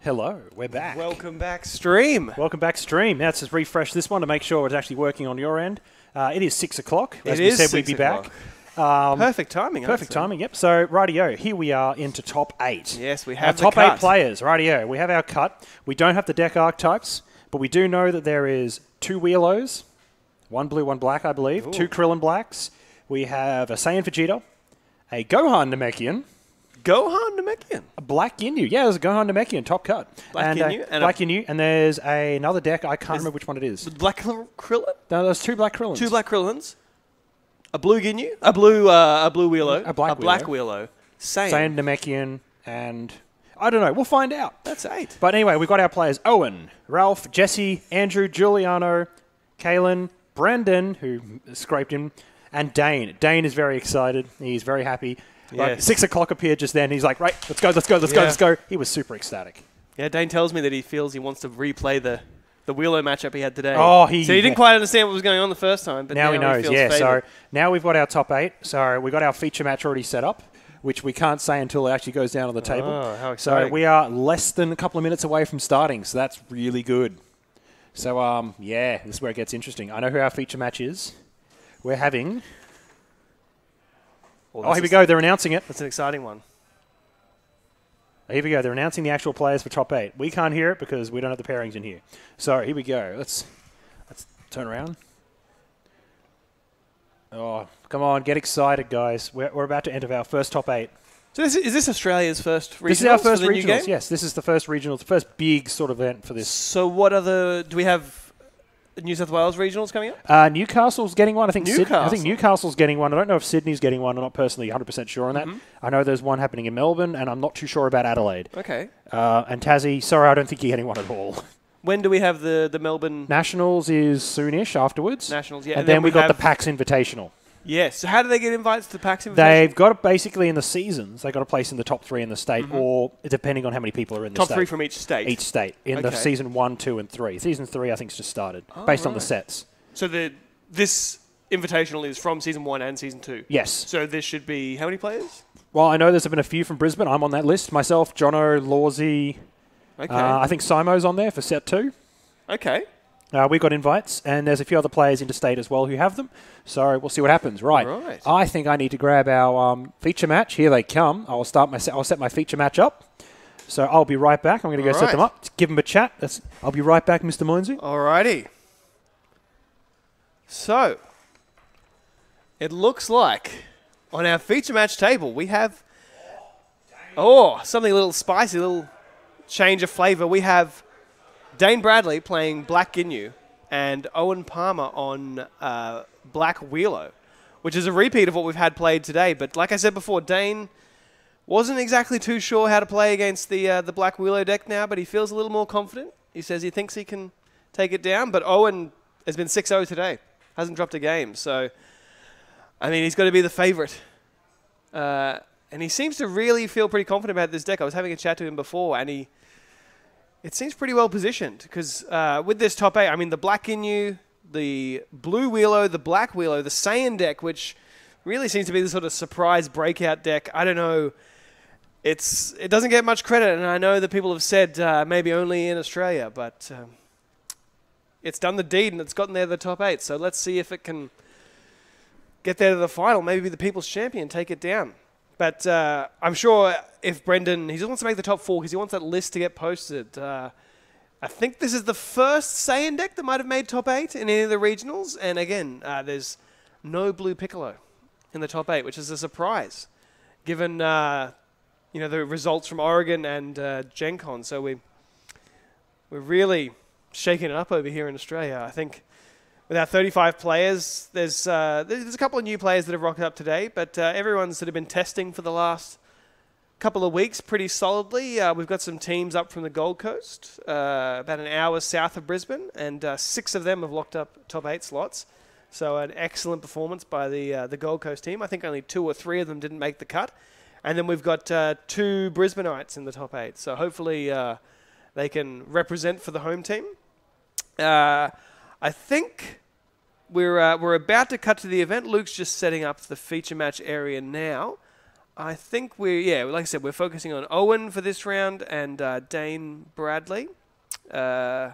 Hello, we're back. Welcome back, stream. Welcome back, stream. Now let's just refresh this one to make sure it's actually working on your end. It is 6 o'clock. As we said, we'd be back. Perfect timing. Perfect timing, yep. So, rightio, here we are into top 8. Yes, we have our top 8 players. Rightio, we have our cut. We don't have the deck archetypes, but we do know that there is 2 Wheelos, 1 blue, 1 black, I believe, Ooh. 2 Krillin blacks. We have a Saiyan Vegeta, a Gohan Namekian, Gohan Namekian. a Black Ginyu. Yeah, there's a Gohan Namekian, top cut. Black Ginyu. And Black Ginyu. And there's another deck. I can't remember which one it is. Black Krillin? No, there's 2 Black Krillins. 2 Black Krillins. A blue Ginyu. A blue Wheelo. A black Wheelo. Saiyan Namekian, and I don't know. We'll find out. That's 8. But anyway, we've got our players. Owen, Ralph, Jesse, Andrew, Giuliano, Kalen, Brandon, who scraped him, and Dane. Dane is very excited. He's very happy. Yes. Like 6 o'clock appeared just then. He's like, right, let's go, let's go, let's go, let's go. He was super ecstatic. Yeah, Dane tells me that he feels he wants to replay the Wheelo matchup he had today. Oh, so he didn't quite understand what was going on the first time, but now he knows. feels Yeah, favored. so now we've got our top 8. So we've got our feature match already set up, which we can't say until it actually goes down on the table. Oh, how exciting. So we are less than a couple of minutes away from starting, so that's really good. So, yeah, this is where it gets interesting. I know who our feature match is. We're having... Well, here we go. They're announcing it. That's an exciting one. Here we go. They're announcing the actual players for top 8. We can't hear it because we don't have the pairings in here. So here we go. Let's turn around. Oh, come on. Get excited, guys. We're about to enter our first top 8. So is this Australia's first regionals? This is our first for the new game? regionals. Yes, this is the first regionals, the first big sort of event for this. So what other... Do we have New South Wales regionals coming up? Newcastle's getting one. I think Newcastle. Newcastle's getting one. I don't know if Sydney's getting one. I'm not personally 100% sure on that. I know there's one happening in Melbourne, and I'm not too sure about Adelaide. Okay. And Tassie, sorry, I don't think you're getting one at all. When do we have the Melbourne... Nationals is soonish afterwards. Nationals, yeah. And then we got the PAX Invitational. Yes. So how do they get invites to the PAX Invitational? They've got it basically in the seasons. They've got a place in the top 3 in the state, or depending on how many people are in the top state. Top 3 from each state? Each state. In the season 1, 2, and 3. Season 3, I think, has just started, based on the sets. So this Invitational is from Season 1 and Season 2? Yes. So this should be how many players? Well, I know there's been a few from Brisbane. I'm on that list. Myself, Jono, Lawsy. Okay. I think Simo's on there for set 2. Okay. We got invites, and there's a few other players interstate as well who have them. So we'll see what happens. Right. I think I need to grab our feature match. Here they come. I'll set my feature match up. So I'll be right back. I'm going to go set them up. Give them a chat. I'll be right back, Mr. Moinsey. Alrighty. So it looks like on our feature match table we have something a little spicy, a little change of flavour. We have Dane Bradley playing Black Ginyu and Owen Palmer on Black Wheelo, which is a repeat of what we've had played today. But like I said before, Dane wasn't exactly too sure how to play against the Black Wheelo deck now, but he feels a little more confident. He says he thinks he can take it down, but Owen has been 6-0 today. Hasn't dropped a game. So, I mean, he's got to be the favourite. And he seems to really feel pretty confident about this deck. I was having a chat to him before, and it seems pretty well positioned because with this top 8, I mean, the Black Ginyu, the Blue Wheelo, the Black Wheelo, the Saiyan deck, which really seems to be the sort of surprise breakout deck. I don't know. It doesn't get much credit, and I know that people have said maybe only in Australia, but it's done the deed and it's gotten there to the top 8. So let's see if it can get there to the final. Maybe be the People's Champion, take it down. But I'm sure if Brendan, he just wants to make the top 4 because he wants that list to get posted. I think this is the first Saiyan deck that might have made top 8 in any of the regionals. And again, there's no Blue Piccolo in the top 8, which is a surprise, given the results from Oregon and Gen Con. So we're really shaking it up over here in Australia. I think with our 35 players, there's a couple of new players that have rocked up today, but everyone's sort of been testing for the last couple of weeks pretty solidly. We've got some teams up from the Gold Coast, about an hour south of Brisbane, and 6 of them have locked up top 8 slots. So an excellent performance by the Gold Coast team. I think only 2 or 3 of them didn't make the cut. And then we've got 2 Brisbaneites in the top 8. So hopefully they can represent for the home team. I think we're about to cut to the event. Luke's just setting up the feature match area now. I think like I said, we're focusing on Owen for this round and Dane Bradley. The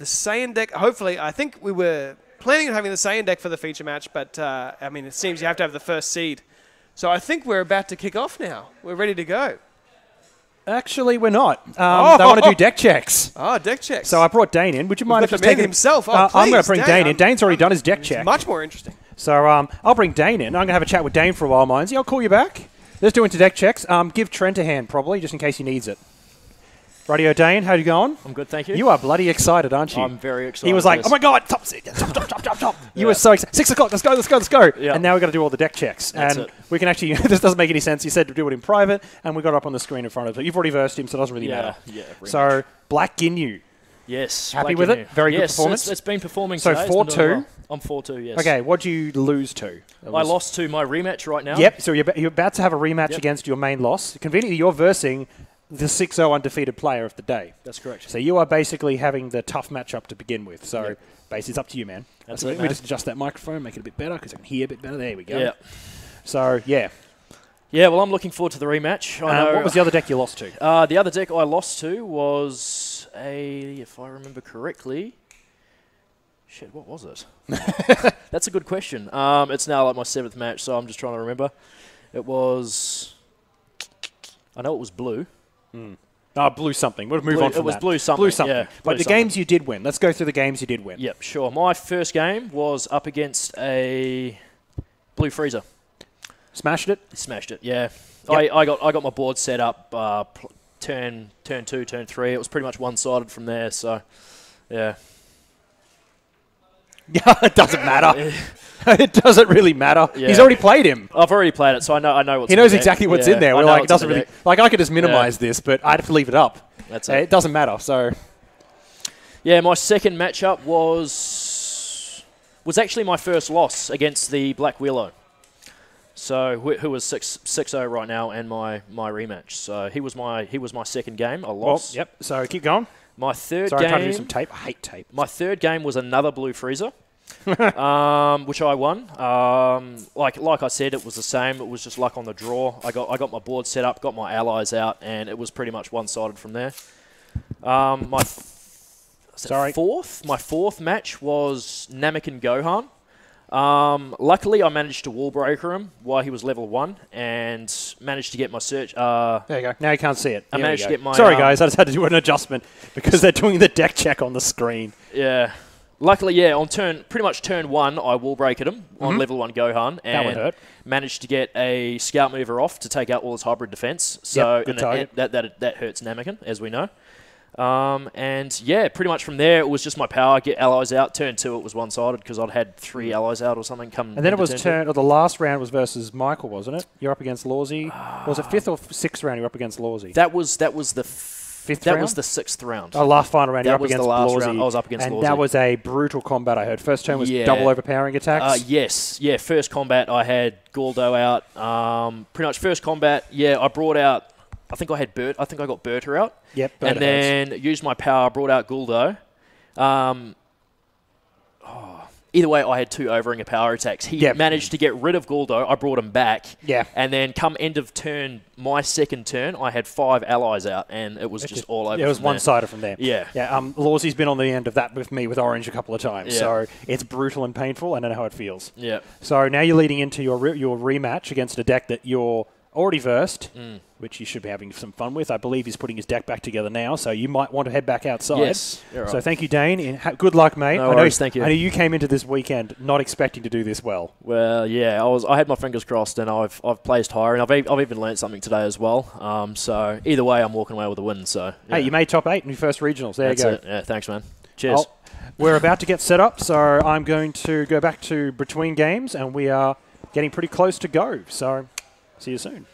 Saiyan deck, hopefully, I think we were planning on having the Saiyan deck for the feature match, but I mean, it seems you have to have the first seed. So I think we're about to kick off now. We're ready to go. Actually, we're not. They want to do deck checks. Oh, deck checks. So I brought Dane in. Would you mind if just taking himself? Oh, I'm going to bring Dane in. Dane's already done his deck check. Much more interesting. So I'll bring Dane in. I'm going to have a chat with Dane for a while, Mindsy. I'll call you back. Let's do into deck checks. Give Trent a hand, probably, just in case he needs it. Radio Dane, how you going? I'm good, thank you. You are bloody excited, aren't you? I'm very excited. He was like, oh my God, top. You were so excited. 6 o'clock, let's go. Yeah. And now we've got to do all the deck checks. That's and it. we can actually, this doesn't make any sense. You said to do it in private, and we got it up on the screen in front of us. You've already versed him, so it doesn't really matter. Yeah, so, Black Ginyu. Yes. Happy with it? Very good performance? Yes, it's been performing so today. 4-2. Well. I'm 4-2, yes. Okay, what'd you lose to? I lost to my rematch right now. Yep, so you're about to have a rematch against your main loss. Conveniently, you're versing the 6-0 undefeated player of the day. That's correct. So you are basically having the tough matchup to begin with. So basically, it's up to you, man. That's Let me just adjust that microphone, make it a bit better, because I can hear a bit better. There we go. Yeah. So, yeah. Yeah, well, I'm looking forward to the rematch. What was the other deck you lost to? The other deck I lost to was if I remember correctly... Shit, what was it? That's a good question. It's now like my 7th match, so I'm just trying to remember. It was... I know it was blue. Blue something. We'll move on from that. It was blue something. Blue something. Yeah, but the games you did win. Let's go through the games you did win. Yep, sure. My first game was up against a blue freezer. Smashed it? Smashed it, yeah. Yep. I got my board set up turn 2, turn 3. It was pretty much one-sided from there, so, yeah. Yeah, it doesn't matter. It doesn't really matter. Yeah. He's already played him. I've already played it, so I know what's. He knows exactly what's in there. We're like, it doesn't really. Like, I could just minimize this, but I'd have to leave it up. That's it. It doesn't matter. So. Yeah, my second matchup was actually my first loss against the Black Wheelo. So who was 6-0 right now, and my rematch. So he was my second game. I lost. Well, yep. So keep going. My third game... game... Sorry, I'm trying to do some tape. I hate tape. My third game was another blue freezer, which I won. Like I said, it was the same. It was just luck on the draw. I got my board set up, got my allies out, and it was pretty much one-sided from there. My fourth match was Namek and Gohan. Luckily, I managed to wall breaker him while he was level 1 and managed to get my search. There you go. Now you can't see it. I managed to get my... Sorry, guys. I just had to do an adjustment because they're doing the deck check on the screen. Yeah. Luckily, yeah, on pretty much turn 1, I wall breakered him on level 1 Gohan. And that would hurt. Managed to get a scout mover off to take out all his hybrid defense. So good target. That hurts Namekin, as we know. And yeah, pretty much from there, it was just my power, get allies out. Turn 2, it was one-sided because I'd had 3 allies out or something come. And then it was the last round was versus Michael, wasn't it? You're up against Lawsy. Was it 5th or 6th round? You're up against Lawsy. That was the 5th. That round? was the 6th round. Oh, last final round. You're up was against the last Lawsy. round. I was up against and Lawsy. that was a brutal combat. I heard first turn was double overpowering attacks. Yes, yeah. First combat, I had Gordo out. Pretty much first combat. Yeah, I brought out. I think I had Bert. I think I got Berta out. Yep. And then used my power, brought out Guldo. Either way, I had 2 overringer power attacks. He managed to get rid of Guldo. I brought him back. Yeah. And then come end of turn, my second turn, I had 5 allies out, and it was just all over. It was one-sided from there. Yeah. Yeah. Lawsy's been on the end of that with me with Orange a couple of times. Yeah. So it's brutal and painful. I don't know how it feels. Yeah. So now you're leading into your rematch against a deck that you're already versed, which you should be having some fun with. I believe he's putting his deck back together now, so you might want to head back outside. Yes. Right. So thank you, Dane. Good luck, mate. No worries, thank you. I know you came into this weekend not expecting to do this well. Well, yeah, I had my fingers crossed, and I've placed higher, and I've even learned something today as well. So either way, I'm walking away with a win. So hey, you made top 8 in your first regionals. There That's you go. It. Yeah, thanks, man. Cheers. We're about to get set up, so I'm going to go back to between games, and we are getting pretty close to go. So see you soon.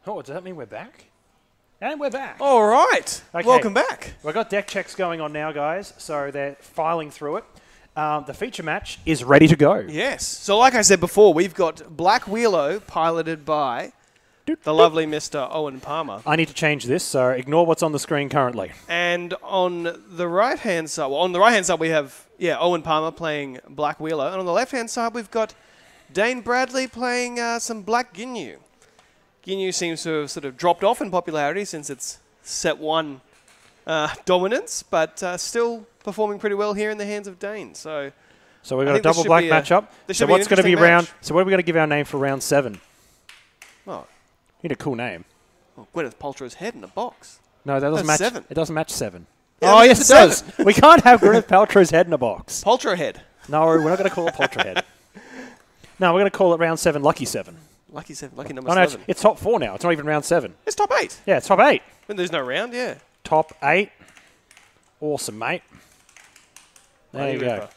Oh, does that mean we're back? And we're back. All right. Okay. Welcome back. We've got deck checks going on now, guys. So they're filing through it. The feature match is ready to go. Yes. So like I said before, we've got Black Wheelo piloted by the lovely Mr. Owen Palmer. I need to change this, so ignore what's on the screen currently. And on the right-hand side, well, on the right-hand side we have, Owen Palmer playing Black Wheelo. And on the left-hand side we've got Dane Bradley playing some Black Ginyu. Ginyu seems to have sort of dropped off in popularity since it's set 1 dominance, but still performing pretty well here in the hands of Dane. So we've got a double black matchup. So what's going to be round? So what are we going to give our name for round 7? Oh, need a cool name. Well, Gwyneth Paltrow's head in a box. No, that doesn't match. 7. It doesn't match 7. Yeah, oh yes, it does. We can't have Gwyneth Paltrow's head in a box. Paltrow head. No, we're not going to call it Paltrow head. No, we're going to call it round 7, Lucky 7. Lucky 7, lucky number 7. No, it's top 4 now. It's not even round 7. It's top 8. Yeah, it's top 8. When there's no round, yeah. Top 8. Awesome, mate. There you go.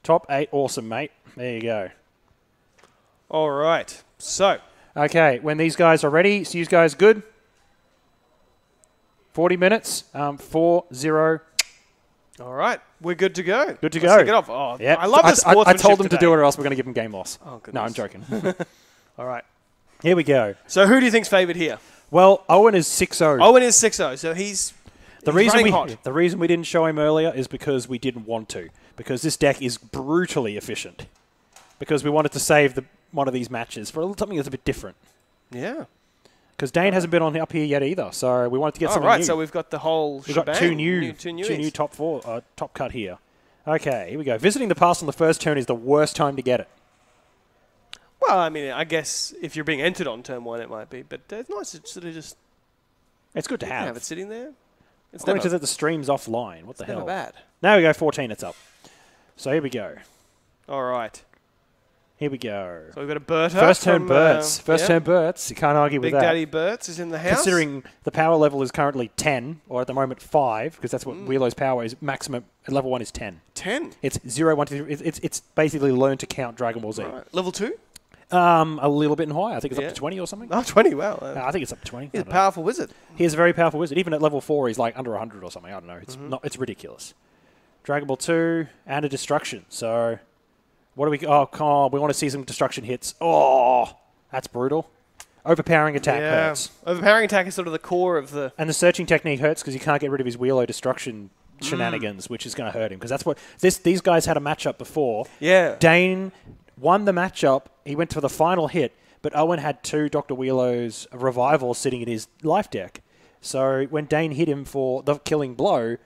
Top 8, awesome, mate. There you go. All right. So. Okay, when these guys are ready, so you guys good? 40 minutes. 4-0. All right. We're good to go. Good to go. Let's kick it off. Oh, yep. I love this sportsmanship I told them today. to do it or else we're going to give them game loss. Oh, goodness. No, I'm joking. All right. Here we go. So who do you think's favoured here? Well, Owen is 6-0. Owen is 6-0, so he's running hot. The reason we didn't show him earlier is because we didn't want to. Because this deck is brutally efficient. Because we wanted to save one of these matches for something that's a bit different. Yeah. Because Dane hasn't been on up here yet either, so we wanted to get something new. so we've got the whole shebang. We've got two new top cut here. Okay, here we go. Visiting the past on the first turn is the worst time to get it. Well, I mean, I guess if you're being entered on turn 1, it might be, but it's nice to sort of just... It's good to have it sitting there. It's According to that, the stream's offline. What the hell? Never bad. Now we go 14, it's up. So here we go. All right. Here we go. So we've got a Berta. First turn Berts. First turn Berts. You can't argue with that. Big Daddy Berts is in the house. Considering the power level is currently 10, or at the moment 5, because that's what Wheelo's power is. Maximum at level 1 is 10. 10? It's 0, 1, 2, 3. It's basically learned to count Dragon Ball Z. Right. Level 2? A little bit higher. I think it's up to 20 or something. Oh, 20, wow. I think it's up to 20. He's a powerful wizard. He is a very powerful wizard. Even at level 4, he's like under 100 or something. I don't know. It's it's ridiculous. Dragon Ball 2 and a Destruction. So... What do we... Oh, come on. We want to see some destruction hits. Oh, that's brutal. Overpowering attack hurts. Overpowering attack is sort of the core of the... And the searching technique hurts because you can't get rid of his Wheelo destruction shenanigans, which is going to hurt him. Because that's what... These guys had a matchup before. Yeah. Dane won the matchup. He went for the final hit, but Owen had 2 Dr. Wheelo's revivals sitting in his life deck. So when Dane hit him for the killing blow...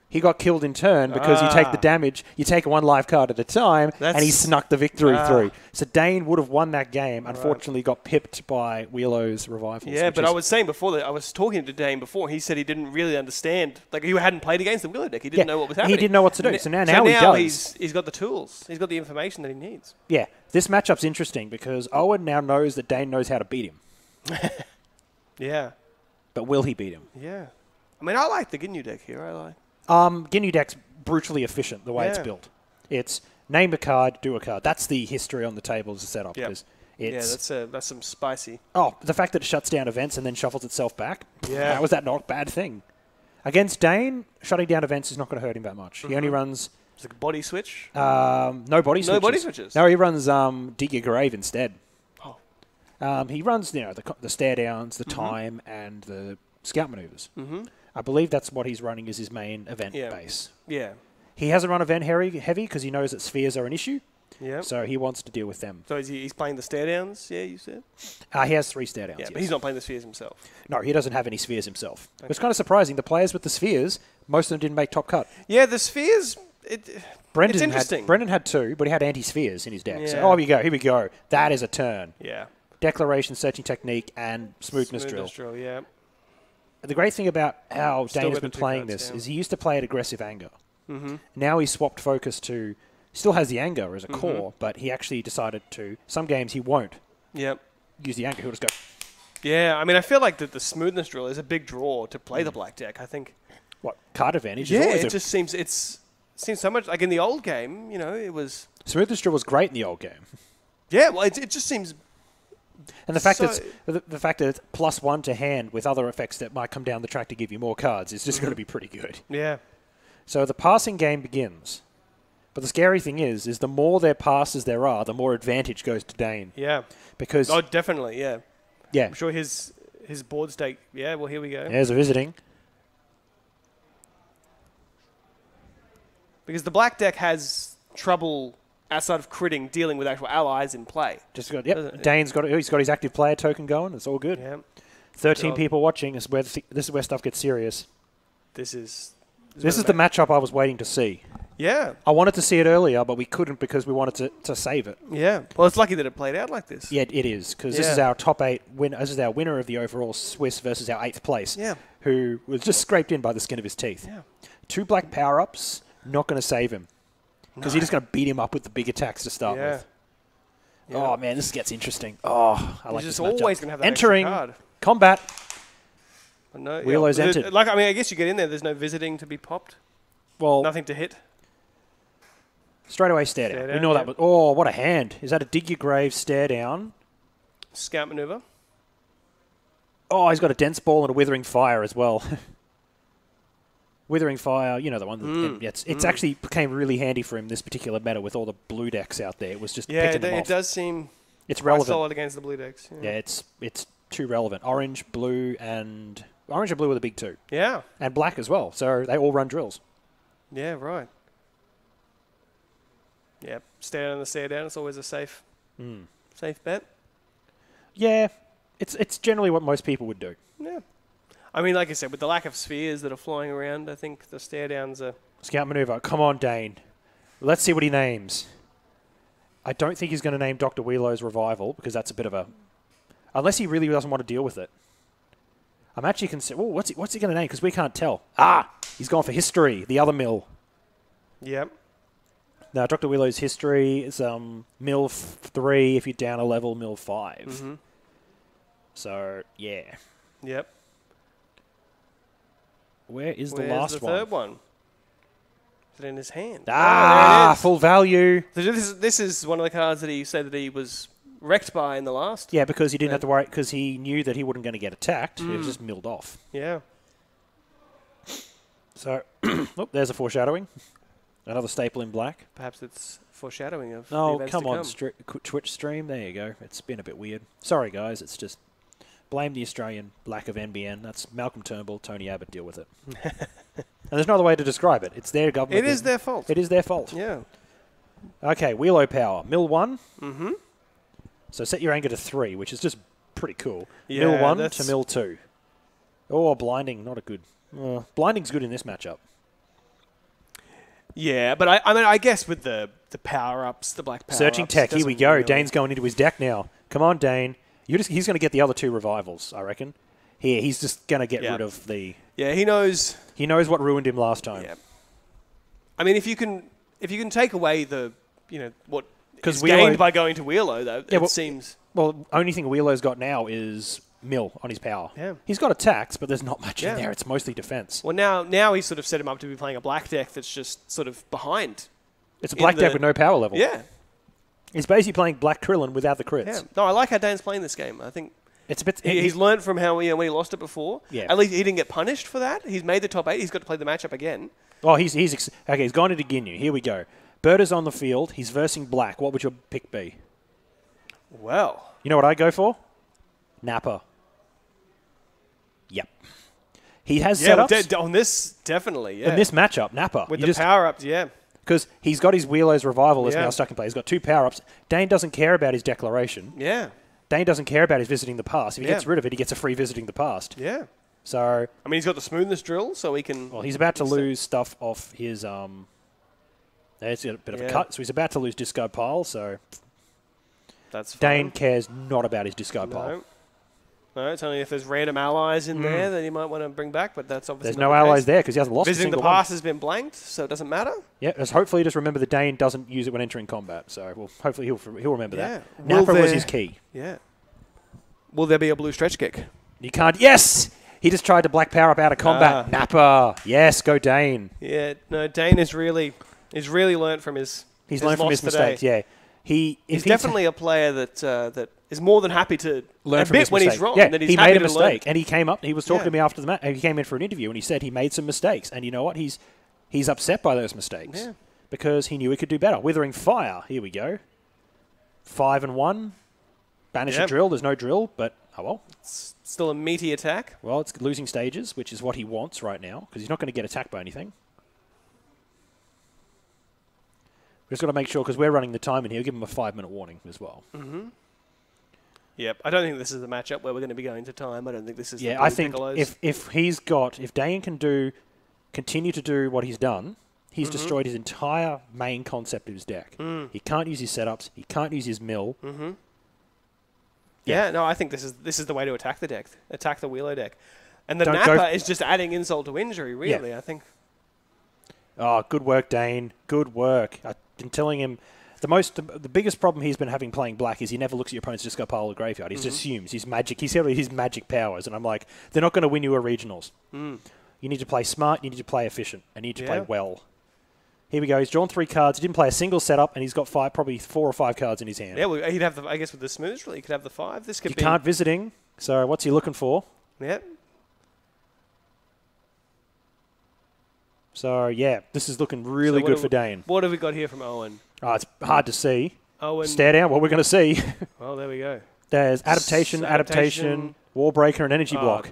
He got killed in turn because you take the damage, you take 1 life card at a time, and he snuck the victory through. So Dane would have won that game, unfortunately got pipped by Wheelo's revivals. Yeah, but I was saying before that I was talking to Dane before, he said he didn't really understand, like he hadn't played against the Wheelo deck, he didn't know what was happening. He didn't know what to do, so now he does. He's got the tools, he's got the information that he needs. Yeah, this matchup's interesting because Owen now knows that Dane knows how to beat him. Yeah. But will he beat him? Yeah. I mean, I like the Ginyu deck here, Ginyu deck's brutally efficient the way it's built. It's name a card, do a card. That's the history on the table as a setup. Yep. That's some spicy. Oh, the fact that it shuts down events and then shuffles itself back. Yeah. How is that not a bad thing? Against Dane, shutting down events is not going to hurt him that much. He only runs... It's like a body switch? No body switches. No body switches? No, he runs Dig Your Grave instead. Oh. He runs the stare downs, the time, and the scout maneuvers. I believe that's what he's running as his main event base. Yeah. He hasn't run event heavy because he knows that spheres are an issue. Yeah. So he wants to deal with them. So he's playing the stare downs, you said? He has 3 stare downs. Yeah, but he's not playing the spheres himself. No, he doesn't have any spheres himself. Okay. It's kind of surprising. The players with the spheres, most of them didn't make top cut. Yeah, the spheres, it's interesting. Brendan had 2, but he had anti-spheres in his deck. Yeah. So, here we go. That is a turn. Yeah. Declaration, searching technique, and smoothness drill. Yeah. The great thing about how Dane has been playing this is he used to play at aggressive anger. Now he's swapped focus to... Still has the anger as a core, but he actually decided to... Some games he won't use the anger. He'll just go... Yeah, I mean, I feel like the smoothness drill is a big draw to play the black deck. I think... What? Card advantage? Yeah, it just seems it's seems so much like in the old game. You know, it was Smoothness Drill was great in the old game. Yeah, well, it just seems. And the fact that the fact that it's +1 to hand with other effects that might come down the track to give you more cards is just going to be pretty good. Yeah. So the passing game begins. But the scary thing is the more their passes there are, the more advantage goes to Dane. Yeah. Because definitely, yeah. Yeah. I'm sure his board stake. Yeah, well, here we go. There's a visiting. Because the black deck has trouble outside of critting dealing with actual allies in play. Just got Dane's got he's got his active player token going. It's all good. Yeah. 13 people watching. This is where stuff gets serious. This is the matchup I was waiting to see. Yeah. I wanted to see it earlier, but we couldn't because we wanted to save it. Yeah. Well, it's lucky that it played out like this. Yeah, it is, because this is our top 8 winner. This is our winner of the overall Swiss versus our 8th place, who was just scraped in by the skin of his teeth. Yeah. 2 black power-ups, not going to save him, because you're just going to beat him up with the big attacks to start with. Yeah. Oh, man, this gets interesting. Oh, I like this matchup. He's just always going to have that Entering extra card. Combat. No, Wheelo's entered. Like, I mean, I guess you get in there. There's no visiting to be popped. Well, nothing to hit. Straight away stare down. We know that was. Oh, what a hand! Is that a dig your grave stare down? Scout maneuver. Oh, he's got a dense ball and a withering fire as well. Withering fire, you know the one. That, it's actually became really handy for him this particular meta with all the blue decks out there. It was just picking them off. It does seem. It's relevant. Solid against the blue decks. Yeah, it's too relevant. Orange, blue, and blue are the big 2. Yeah. And black as well. So they all run drills. Yeah, right. Yeah, stare down the stare down. It's always a safe bet. Yeah, it's generally what most people would do. Yeah. I mean, like I said, with the lack of spheres that are flying around, I think the stare downs are... Scout maneuver. Come on, Dane. Let's see what he names. I don't think he's going to name Dr. Wheelo's Revival, because that's a bit of a... Unless he really doesn't want to deal with it. I'm actually considering... Oh, what's he going to name? Because we can't tell. Ah! He's gone for History, the other mill. Yep. Now, Dr. Wheelo's History is mill 3 if you're down a level, mill 5. Mm-hmm. So, yeah. Yep. Where's the last one? The third one? Is it in his hand? Ah, full value. So this is one of the cards that he said that he was wrecked by in the last. Yeah, because he didn't have to worry, because he knew that he wasn't going to get attacked. He was just milled off. Yeah. So, there's a foreshadowing. Another staple in black. Perhaps it's foreshadowing of the events come to on, come. Twitch stream. There you go. It's been a bit weird. Sorry, guys. It's just blame the Australian lack of NBN. That's Malcolm Turnbull, Tony Abbott. Deal with it. And there's no other way to describe it. It's their government. It is their fault. It is their fault. Yeah. Okay, Wheelo Power. Mill 1. Mm-hmm. So set your anger to 3, which is just pretty cool. Yeah, mill 1 to mill 2. Oh, blinding. Not a good... blinding's good in this matchup. Yeah, but I mean, I guess with the power-ups, the black power-ups... Searching tech. Here we go. Really. Dane's going into his deck now. Come on, Dane. He's going to get the other 2 revivals, I reckon. Here, he's just going to get rid of the... Yeah, he knows... He knows what ruined him last time. Yeah. I mean, if you can take away the, what is Wheelo, gained by going to Wheelo, though, it seems... Well, only thing Wheelo's got now is mill on his power. Yeah. He's got attacks, but there's not much in there. It's mostly defense. Well, now he's sort of set him up to be playing a black deck that's just sort of behind. It's a black deck with no power level. Yeah. He's basically playing Black Krillin without the crits. Yeah. No, I like how Dane's playing this game. I think it's a bit. He's learned from how when he lost it before. Yeah. At least he didn't get punished for that. He's made the top 8. He's got to play the matchup again. Oh, he's gone into Ginyu. Here we go. Bird is on the field. He's versing Black. What would your pick be? Well, you know what I go for? Nappa. Yep. He has setups. On this, definitely, yeah. In this matchup, Nappa. With the power-ups, yeah. Because he's got his Wheelo's Revival is now stuck in play. He's got 2 power-ups. Dane doesn't care about his declaration. Yeah. Dane doesn't care about his visiting the past. If he gets rid of it, he gets a free visiting the past. Yeah. So... I mean, he's got the smoothness drill, so he can... Well, he's about to lose stuff off his... There's a bit of a cut. So he's about to lose discard pile, so... That's fine. Dane cares not about his discard pile. No, it's only if there's random allies in there that he might want to bring back, but that's obviously there's no allies there because he hasn't lost Visiting a single the past has been blanked, so it doesn't matter. Yeah, hopefully just remember that Dane doesn't use it when entering combat, so hopefully he'll remember that. Nappa was his key. Yeah. Will there be a blue stretch kick? You can't... Yes! He just tried to black power up out of combat. Nappa! Yes, go Dane. Yeah, no, Dane is really... He's really learnt from his He's learned from his mistakes, yeah. He's definitely a player that is more than happy to learn from his when mistake. he's wrong. Yeah, that he's he happy made a to mistake, learn. and he came up. He was talking to me after the match. He came in for an interview, and he said he made some mistakes. And you know what? He's upset by those mistakes because he knew he could do better. Withering Fire. Here we go. 5-1. Banish a drill. There's no drill, but oh well. It's still a meaty attack. Well, it's losing stages, which is what he wants right now because he's not going to get attacked by anything. We've just got to make sure, because we're running the time in here, give him a 5-minute warning as well. Mm-hmm. Yep, I don't think this is the matchup where we're going to be going to time. I don't think this is. Yeah, I think if Dane can continue to do what he's done, he's destroyed his entire main concept of his deck. He can't use his setups. He can't use his mill. Yeah, no, I think this is the way to attack the deck. Attack the Wheelo deck, and the Nappa is just adding insult to injury. Really, I think. Oh, good work, Dane. Good work. I've been telling him the biggest problem he's been having playing black is he never looks at your opponent's discard pile or graveyard. He just assumes he's magic. He's his magic powers, and I'm like, they're not going to win you a regionals. You need to play smart. You need to play efficient, and you need to play well. Here we go. He's drawn 3 cards. He didn't play a single setup, and he's got probably 4 or 5 cards in his hand. Yeah, well, he'd have I guess with the smooth drill, he could have the 5. This could be. You can't visiting. So what's he looking for? Yep. So, yeah, this is looking really good for Dane. What have we got here from Owen? Oh, it's hard to see. Owen. Stare down. What we're going to see. Oh, there we go. There's adaptation, wall breaker, and energy block.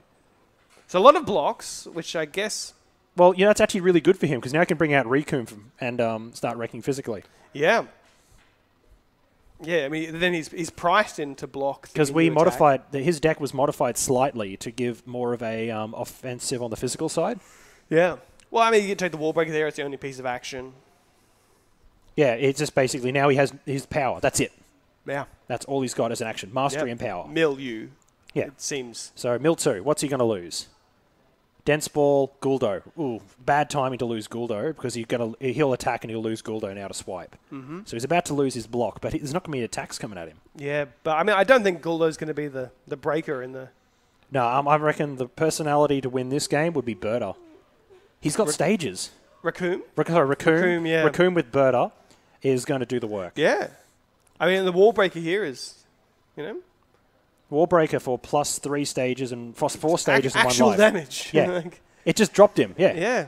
So a lot of blocks, which I guess... Well, that's actually really good for him, because now he can bring out Riku and start wrecking physically. Yeah. Yeah, I mean, then he's priced into block. Because we modified... His deck was modified slightly to give more of a offensive on the physical side. Yeah. Well, I mean, you can take the wall breaker there. It's the only piece of action. Yeah, it's just basically now he has his power. That's it. Yeah. That's all he's got as an action. Mastery and power. Mill you. Yeah. It seems. So, Mill 2. What's he going to lose? Dense Ball, Guldo. Ooh, bad timing to lose Guldo because he'll attack and he'll lose Guldo now to swipe. So he's about to lose his block, but there's not going to be attacks coming at him. Yeah, but I mean, I don't think Guldo's going to be the breaker in the... No, I reckon the personality to win this game would be Berta. He's got stages. Raccoon? Raccoon, yeah. Raccoon with Berta is going to do the work. Yeah. I mean, the wall breaker here is, Wall breaker for +3 stages and 4 stages in 1 life. Actual damage. Yeah. It just dropped him, Yeah.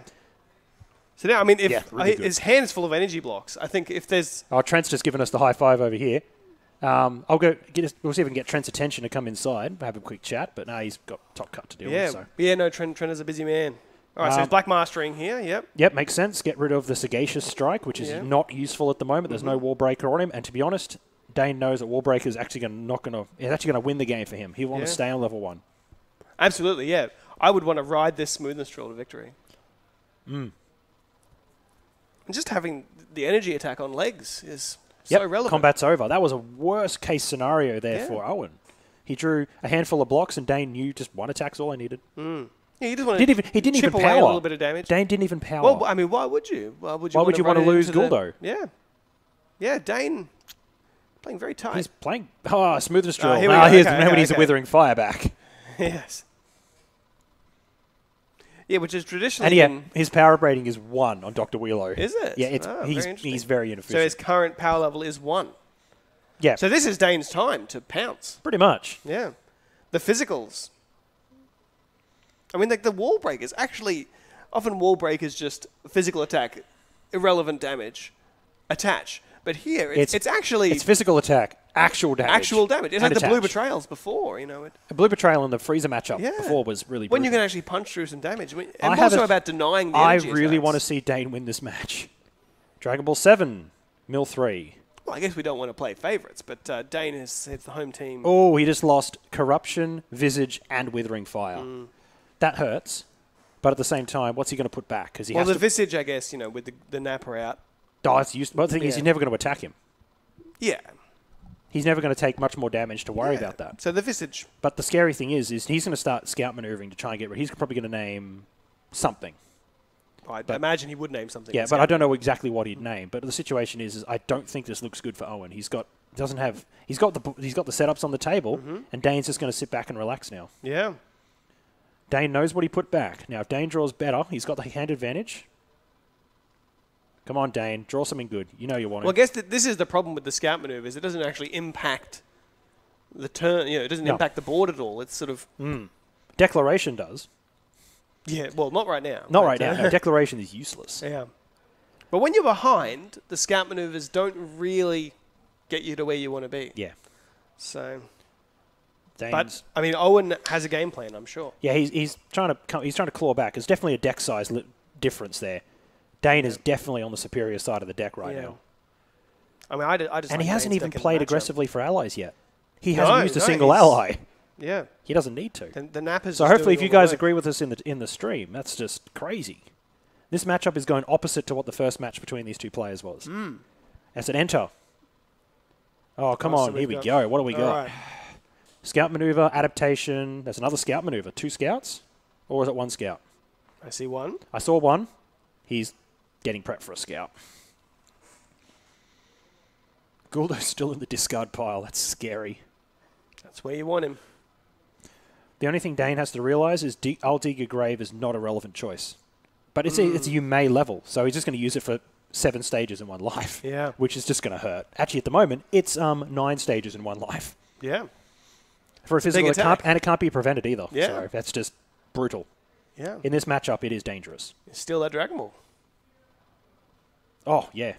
So now, I mean, really his hand is full of energy blocks. I think if there's... Oh, Trent's just given us the high five over here. We'll see if we can get Trent's attention to come inside, have a quick chat, but no, he's got top cut to deal with. So. Yeah, no, Trent is a busy man. All right, so he's black mastering here, Yep, makes sense. Get rid of the Sagacious Strike, which is not useful at the moment. There's no Wall Breaker on him, and to be honest, Dane knows that Wall Breaker is actually going to win the game for him. He will want to stay on level 1. Absolutely, yeah. I would want to ride this smoothness drill to victory. And just having the energy attack on legs is so relevant. Combat's over. That was a worst case scenario there for Owen. He drew a handful of blocks, and Dane knew just 1 attack's all I needed. Yeah, he just wanted he didn't even chip power away a little bit of damage. Dane didn't even power. Well, I mean, why would you? Why would you want to lose Guldo? Yeah, Dane playing very tight. He's playing smoothness drill. He's a Withering Fire back. Yes. Yeah, which is traditionally... And his power rating is 1 on Dr. Wheelo. Is it? Yeah, he's very inefficient. So his current power level is 1. Yeah. So this is Dane's time to pounce. Pretty much. Yeah. The physicals. I mean, like the wall breakers, actually, often wall breakers just physical attack, irrelevant damage, attach. But here, it's actually... It's physical attack, actual damage. Actual damage. It's like the Blue Betrayals before, The Blue Betrayal and the Freezer matchup before was really when brutal. you can actually punch through some damage. And also about denying the energy I really attacks. want to see Dane win this match. Dragon Ball 7, Mill 3. Well, I guess we don't want to play favourites, but Dane is the home team. Oh, he just lost Corruption, Visage, and Withering Fire. That hurts. But at the same time, what's he going to put back? Because the Visage, I guess, with the Napper out. The thing is, he's never going to attack him. Yeah. He's never going to take much more damage to worry about that. So the Visage... But the scary thing is he's going to start scout maneuvering to try and get rid. He's probably going to name something. I imagine he would name something. Yeah, but I don't know exactly what he'd name. But the situation is I don't think this looks good for Owen. He's got the setups on the table, and Dane's just going to sit back and relax now. Yeah. Dane knows what he put back. Now, if Dane draws better, he's got the hand advantage. Come on, Dane. Draw something good. You know you want Well, I it. guess this is the problem with the scout maneuvers. It doesn't actually impact the turn. You know, it doesn't impact the board at all. It's sort of... Declaration does. Yeah, well, not right now. Not right now. No, declaration is useless. Yeah. But when you're behind, the scout maneuvers don't really get you to where you want to be. Yeah. So... Dane's, But, I mean, Owen has a game plan, I'm sure. yeah, he's trying to claw back. There's definitely a deck size difference there. Dane is definitely on the superior side of the deck right now. I mean, I just And like he hasn't Dane's even deck in the played matchup. aggressively for allies yet. He No, hasn't used a no, single he's- ally. Yeah. He doesn't need to. The Nappers. So hopefully if you guys agree with us in the stream, that's just crazy. This matchup is going opposite to what the first match between these two players was. As an enter. Oh, come on. so Here we've we got- go. What do we All got? right. Scout maneuver, adaptation. There's another scout maneuver. 2 scouts? Or is it 1 scout? I see one. I saw one. He's getting prepped for a scout. Guldo's still in the discard pile. That's scary. That's where you want him. The only thing Dane has to realise is I'll dig your grave is not a relevant choice. But it's a you may level, so he's just going to use it for 7 stages in 1 life. Yeah. Which is just going to hurt. Actually, at the moment, it's 9 stages in 1 life. Yeah. For a physical attack. and it can't be prevented either. Yeah. So that's just brutal. Yeah. In this matchup, it is dangerous. Steal that Dragon Ball. Oh, yeah.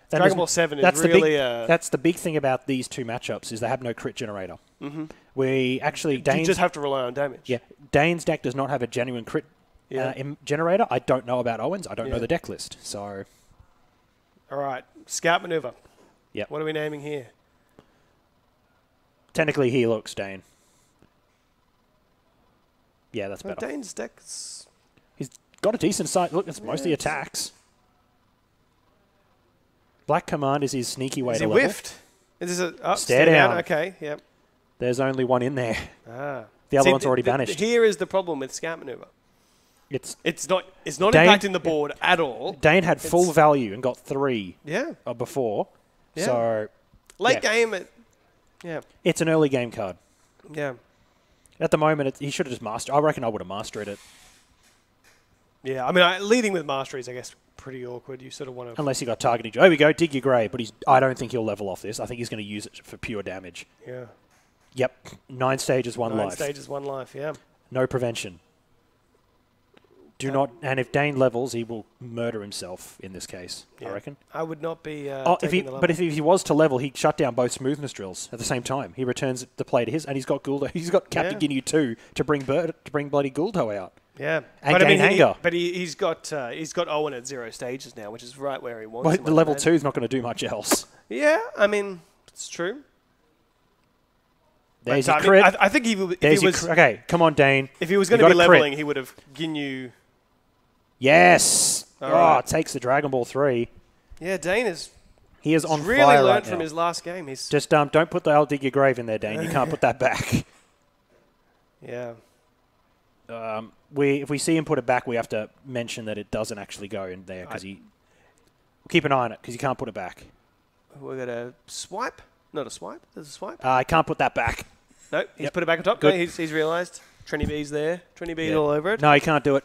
Dragon Ball 7 is that's really... that's the big thing about these 2 matchups is they have no crit generator. We actually... you just have to rely on damage. Yeah. Dane's deck does not have a genuine crit generator. I don't know about Owen's. I don't know the deck list. So... All right. Scout maneuver. Yeah. What are we naming here? Technically, he looks Dane. Yeah, that's Well, better. Dane's deck's... He's got a decent size. Look, it's mostly attacks. Black Command is his sneaky way Is to he level. whiffed? Is this a... Stare down. Okay, yep. There's only one in there. Ah. The other one's already banished. Here is the problem with scout maneuver. It's not Dane- impacting the board at all. Dane had full value and got 3 Yeah. before. Yeah. So Late game, it's an early game card. yeah. At the moment, he should have just mastered. I reckon I would have mastered it. Yeah, I mean, leading with mastery is, I guess, pretty awkward. You sort of want to... Unless he got targeting. Oh, here we go. Dig your grave. But I don't think he'll level off this. I think he's going to use it for pure damage. Yeah. Yep. 9 stages, 1 life. 9 stages, 1 life, yeah. No prevention. Do not... And if Dane levels, he will murder himself in this case, I reckon. I would not be if he was to level, he'd shut down both smoothness drills at the same time. He returns the play to his, and he's got Guldo. He's got Captain Ginyu 2 to bring bloody Guldo out. Yeah. And gain anger. He's got Owen at 0 stages now, which is right where he wants Well, him. the level 2 is not going to do much else. Yeah, I mean, it's true. There's But, a crit. I think if he was... Okay, come on, Dane. If he was going to be leveling, he would have Ginyu... Yes! right. Takes the Dragon Ball 3. Yeah, Dane is... He is on really fire learned right from now. his last game. He's Just don't put the I'll dig your grave in there, Dane. You can't put that back. Yeah. If we see him put it back, we have to mention that it doesn't actually go in there because we'll keep an eye on it because you can't put it back. We're going to swipe. Not a swipe. There's a swipe. I can't put that back. No, he's put it back on top. Good. No, he's realised. Trini B's there. Trini B's all over it. No, you can't do it.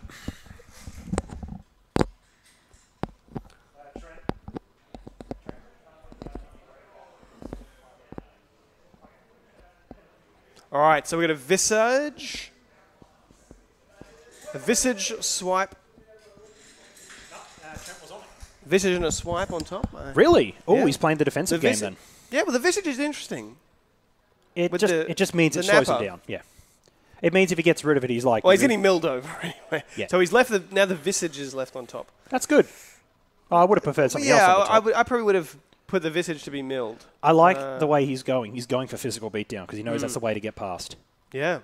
All right, so we're going to Visage. A Visage swipe. Visage and a swipe on top. Really? Oh, Yeah. he's playing the defensive game then. Yeah, well, the Visage is interesting. It With just means the it slows him Napper. down. Yeah. It means if he gets rid of it, he's like... Well, he's getting milled over anyway. Yeah. So he's left now the Visage is left on top. That's good. I would have preferred something else on the top. I probably would have put the Visage to be milled. I like the way he's going. He's going for physical beatdown because he knows that's the way to get past. Yeah.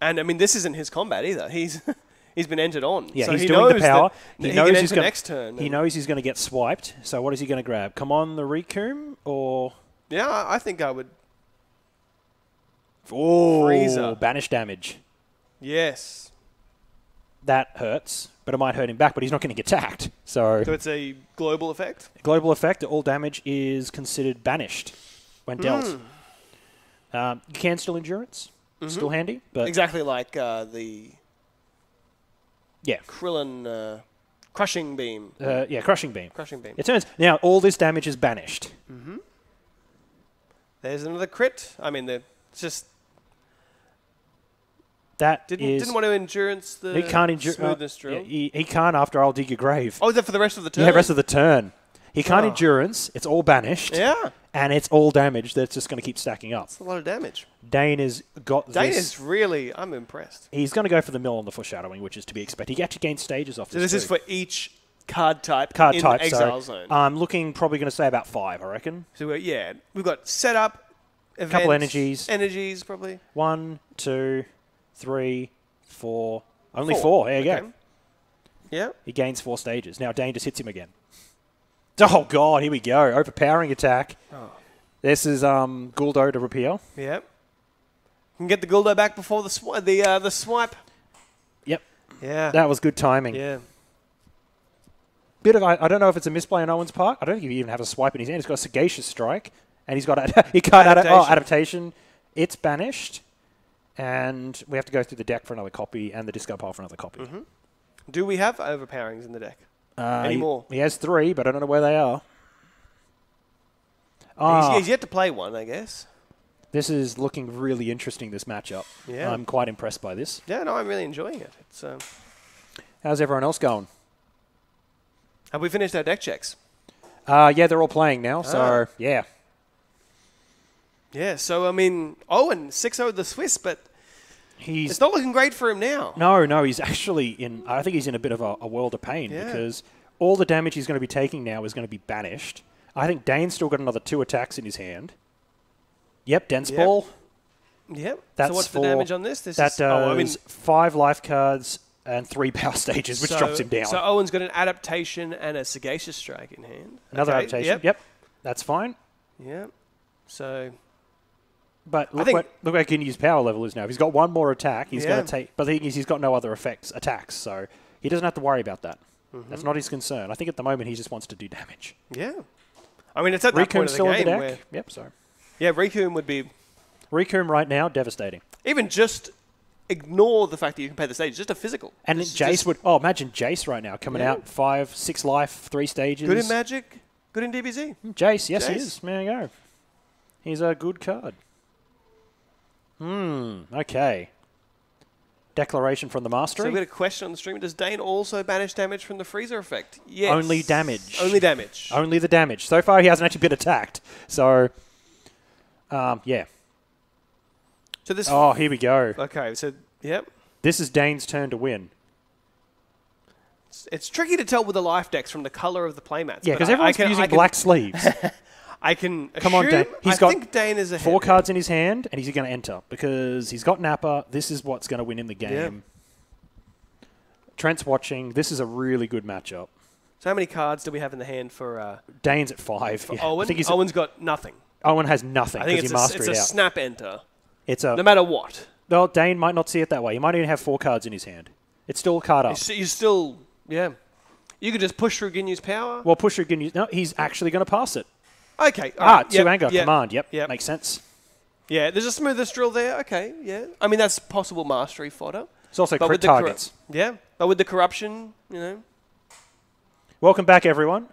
And, I mean, this isn't his combat either. He's been entered on. Yeah, so he's he doing the knows power. that He knows can he's enter going next turn. He knows he's going to get swiped. So what is he going to grab? Come on, the Rikum or... Yeah, I think I would. Oh, Freezer. banish damage. Yes. That hurts, but it might hurt him back, but he's not going to get attacked. So So it's a global effect? global effect, all damage is considered banished when dealt. You can still endurance. Still handy, but Exactly like the yeah, Krillin Crushing Beam. Yeah, Crushing Beam. Crushing Beam. It turns. Now, all this damage is banished. Mm-hmm. There's another crit. I mean, it's just... That didn't want to endurance the he can't smoothness drill. Yeah, he can't after I'll dig your grave. Oh, is that for the rest of the turn? Yeah, rest of the turn. He can't endurance. It's all banished. Yeah. And it's all damage that's just going to keep stacking up. That's a lot of damage. Dane has got this. Dane is really... I'm impressed. He's going to go for the mill on the foreshadowing, which is to be expected. He actually gains stages off this. So this is for each card type in Exile Zone. I'm looking probably going to say about 5, I reckon. So we've got setup, events, couple energies. Energies, probably. 1, 2, 3, 4. Only 4. There you go. Yeah. He gains 4 stages. Now Dane just hits him again. Oh, God, here we go. Overpowering attack. Oh. This is Guldo to repeal. Yep. Can get the Guldo back before the swipe. Yep. Yeah. That was good timing. Yeah. Bit of I don't know if it's a misplay on Owen's part. I don't think he even has a swipe in his hand. He's got a Sagacious Strike, and he's got adaptation. It's banished, and we have to go through the deck for another copy and the discard pile for another copy. Mm-hmm. Do we have overpowerings in the deck? Any more? He has 3, but I don't know where they are. He's yet to play one, I guess. This is looking really interesting, this matchup. Yeah. I'm quite impressed by this. Yeah, no, I'm really enjoying it. It's, how's everyone else going? Have we finished our deck checks? Yeah, they're all playing now, so yeah. Yeah, so, I mean, Owen, 6-0 the Swiss, but it's not looking great for him now. No, he's actually in... I think he's in a bit of a world of pain because all the damage he's going to be taking now is going to be banished. I think Dane's still got another 2 attacks in his hand. Yep, Dense Ball. Yep. That's so what's the damage on this? That does 5 life cards and 3 power stages, which drops him down. So Owen's got an adaptation and a Sagacious Strike in hand. Another adaptation. Yep. That's fine. Yep. So... But look where Ginny's power level is now. If he's got 1 more attack, he's going to take... But the thing is, he's got no other attacks, so he doesn't have to worry about that. Mm-hmm. That's not his concern. I think at the moment he just wants to do damage. Yeah. I mean, it's at that point of the game where... Yep, sorry. Yeah, Ricoom would be... Ricoom right now, devastating. Even just ignore the fact that you can pay the stage. Just a physical. And Jace would... Oh, imagine Jace right now coming out 5, 6 life, 3 stages. Good in Magic. Good in DBZ. Jace, yes, he is. There you go. He's a good card. Okay. Declaration from the Mastery. So we got a question on the stream. Does Dane also banish damage from the Freezer effect? Yes. Only damage. Only damage. Only the damage. So far, he hasn't actually been attacked. So, yeah. So this. Oh, here we go. Okay, so, yep. This is Dane's turn to win. It's tricky to tell with the life decks from the color of the playmats. Yeah, because everyone's using black sleeves. I can Come on, Dane. I think Dane is ahead. 4 cards in his hand, and he's going to enter because he's got Nappa. This is what's going to win him the game. Yeah. Trent's watching. This is a really good matchup. So how many cards do we have in the hand for... Dane's at 5. For Owen? I think Owen's got nothing. Owen has nothing because he mastered it out. It's a snap enter. It's a... No matter what. Well, Dane might not see it that way. He might even have 4 cards in his hand. It's still a card up. You still... Yeah. You could just push through Ginyu's power. Well, push through Ginyu... No, he's actually going to pass it. Okay. 2 anger, command. Yep, makes sense. Yeah, there's a smoothest drill there. Okay, yeah. I mean, that's possible mastery fodder. It's also crit targets. Yeah, but with the corruption, you know. Welcome back, everyone.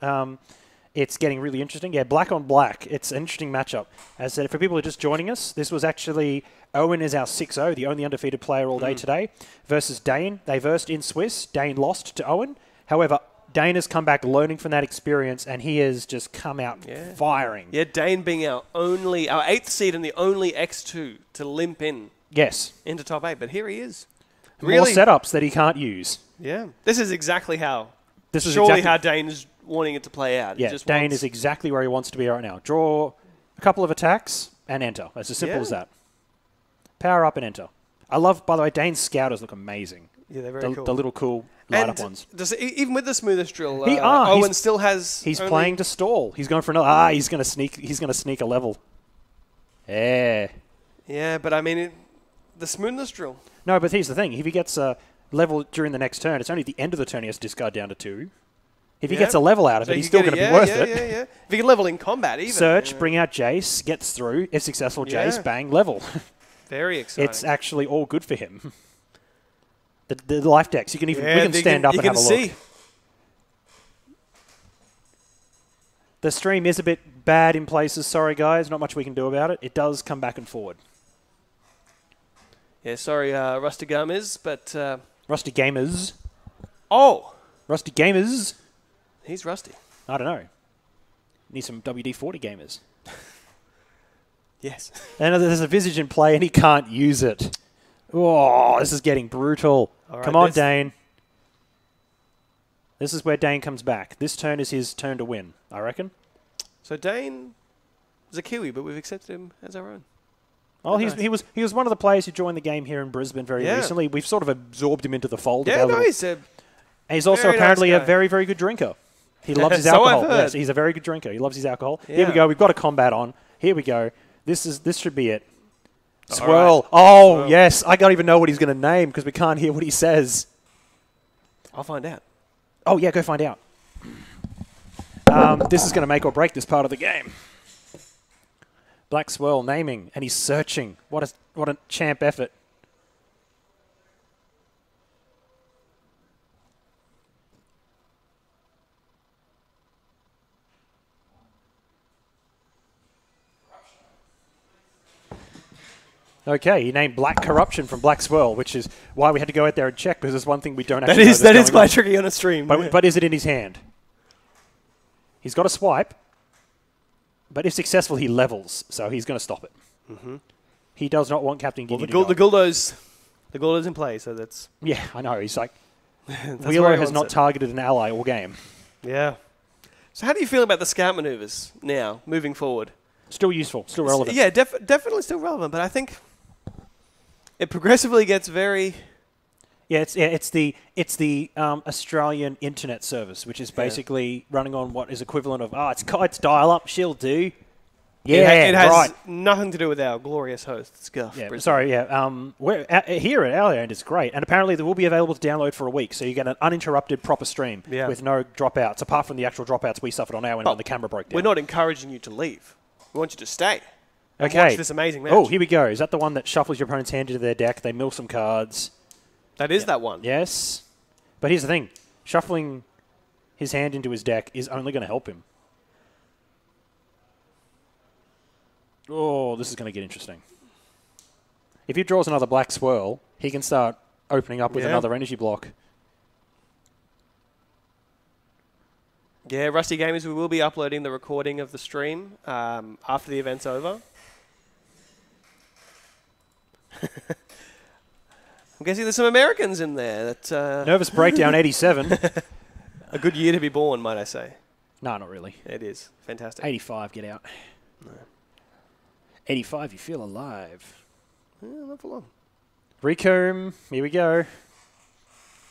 It's getting really interesting. Yeah, black on black. It's an interesting matchup. As I said, for people who are just joining us, this was actually Owen is our 6-0, the only undefeated player all day today, versus Dane. They versed in Swiss. Dane lost to Owen. However, Dane has come back learning from that experience, and he has just come out firing. Yeah, Dane being our 8th seed and the only X2 to limp in. Yes. Into top 8, but here he is. More setups that he can't use. Yeah. This is exactly how. How Dane is wanting it to play out. Yeah, Dane is exactly where he wants to be right now. Draw a couple of attacks and enter. It's as simple as that. Power up and enter. I love, by the way, Dane's scouters look amazing. Yeah, they're very cool. The little cool light-up ones. Even with the smoothest drill, Owen still has... He's playing to stall. He's going for another... he's going to sneak. He's going to sneak a level. Yeah. Yeah, but I mean, the smoothness drill. No, but here's the thing. If he gets a level during the next turn, it's only at the end of the turn he has to discard down to 2. If he gets a level out of it, he's still going to be worth it. Yeah. If he can level in combat, even. Search, bring out Jace, gets through. If successful, Jace, bang, level. Very exciting. It's actually all good for him. The life decks, we can stand up and have a look. The stream is a bit bad in places. Sorry, guys. Not much we can do about it. It does come back and forward. Yeah, sorry, Rusty Gamers, but... Rusty Gamers. Oh! Rusty Gamers. He's rusty. I don't know. Need some WD-40 gamers. Yes. And there's a Visage in play, and he can't use it. Oh, this is getting brutal. Right, come on, Dane. This is where Dane comes back. This turn is his turn to win, I reckon. So Dane is a Kiwi, but we've accepted him as our own. Oh, he was one of the players who joined the game here in Brisbane very recently. We've sort of absorbed him into the fold. Yeah, no, he's also apparently a very, very good drinker. He loves his alcohol. Yes, he's a very good drinker. He loves his alcohol. Yeah. Here we go. We've got a combat on. Here we go. This should be it. Swirl. Right. Oh, Swirl. Yes. I don't even know what he's going to name because we can't hear what he says. I'll find out. Oh, yeah, go find out. This is going to make or break this part of the game. Black Swirl naming, and he's searching. What a champ effort. Okay, he named Black Corruption from Black Swirl, which is why we had to go out there and check, because there's one thing we don't actually know. That is quite tricky on a stream. But is it in his hand? He's got a swipe, but if successful, he levels, so he's going to stop it. He does not want Captain Guinea to go. The Guldo's in play, so that's... Yeah, I know. He's like... Wheeler has not targeted an ally all game. Yeah. So how do you feel about the scout maneuvers now, moving forward? Still useful, still relevant. Yeah, definitely still relevant, but I think it progressively gets very... Yeah, it's the Australian internet service, which is basically running on what is equivalent of, it's dial-up, she'll do. Yeah, it has nothing to do with our glorious hosts, Guff. Yeah, sorry, yeah. Here at our end, it's great. And apparently they will be available to download for a week, so you get an uninterrupted, proper stream with no dropouts, apart from the actual dropouts we suffered on our end when the camera broke down. We're not encouraging you to leave. We want you to stay. And watch this amazing match. Oh, here we go. Is that the one that shuffles your opponent's hand into their deck? They mill some cards. That is that one. Yes. But here's the thing. Shuffling his hand into his deck is only going to help him. Oh, this is going to get interesting. If he draws another Black Swirl, he can start opening up with another energy block. Yeah, Rusty Gamers, we will be uploading the recording of the stream after the event's over. I'm guessing there's some Americans in there. Nervous Breakdown 87. A good year to be born, might I say. No, not really. It is. Fantastic. 85, get out. No. 85, you feel alive. Yeah, not for long. Recomb, here we go.